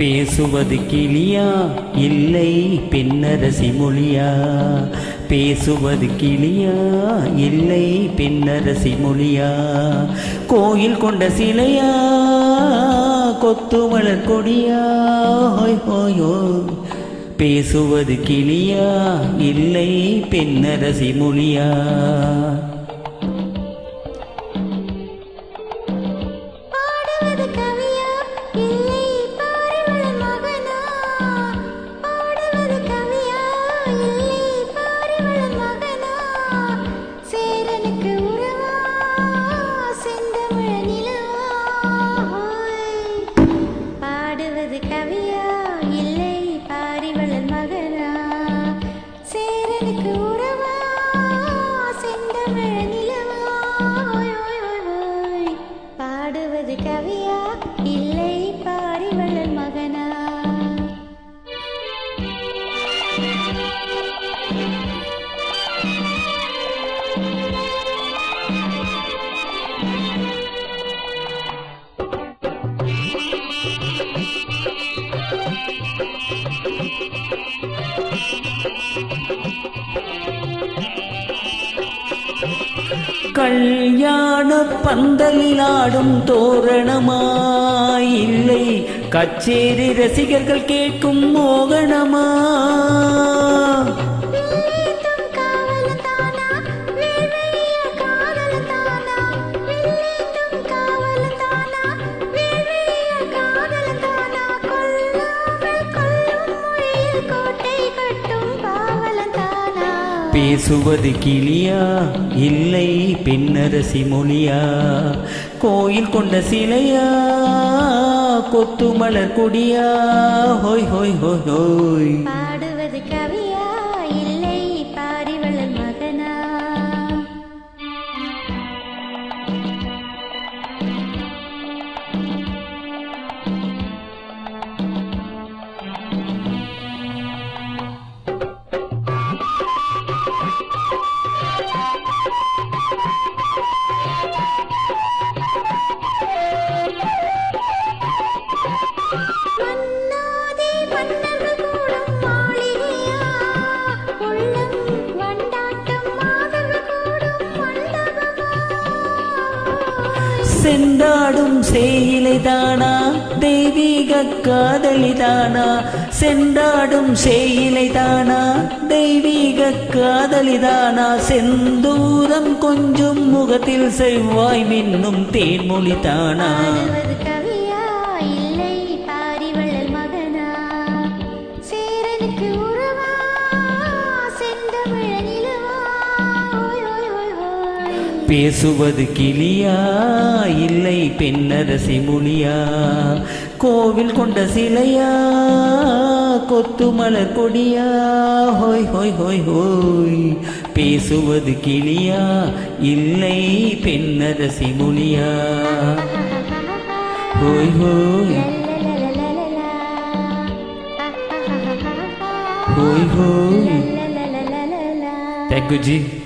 பேசுவது கிளியா இல்லை பெண்ணரசி மொழியா? பேசுவது கிளியா இல்லை பெண்ணரசி மொழியா? கோயில் கொண்ட சிலையா கொத்துமலர் கொடியா? ஹோய் ஹோயோ. பேசுவது கிளியா இல்லை பெண்ணரசி மொழியா? கவியா இல்லை பாரிவளர் மகனா? கல்யாண பந்தலிலாடும் தோரணமாயில்லை கச்சேரி ரசிகர்கள் கேட்கும் மோகனமா? பேசுவது கிளியா இல்லை பெண்ணரசி மொழியா? கோயில் கொண்ட சிலையா கொத்துமலர் கொடியா? ஹோய் ஹோய் ஹோய் ஹோய். பாடுவது கவியா இல்லை பாரிவளர் மகனா? சென்றாடும் சேயிலை தானா தெய்வீக காதலி தானா? சென்றாடும் சேயிலை தானா தெய்வீக காதலி தானா? செந்தூரம் கொஞ்சம் முகத்தில் செவ்வாய் மின்னும் தேன்மொழி தானா? கவியா இல்லை பாரிவளர் மகனா? சேரனுக்கு உறவா செந்தமிழ நிலவா? பேசுவது கிளியா இல்லை பெண்ணரசி மொழியா? கோவில் கொண்ட சிலையா கொத்துமலர் கொடியா? ஹோய் ஹோய் ஹோய் ஹோய். பேசுவது கிளியா இல்லை பெண்ணரசி மொழியா? ஹோய் ஹோய் ஹோய் ஹோய். Thank you G.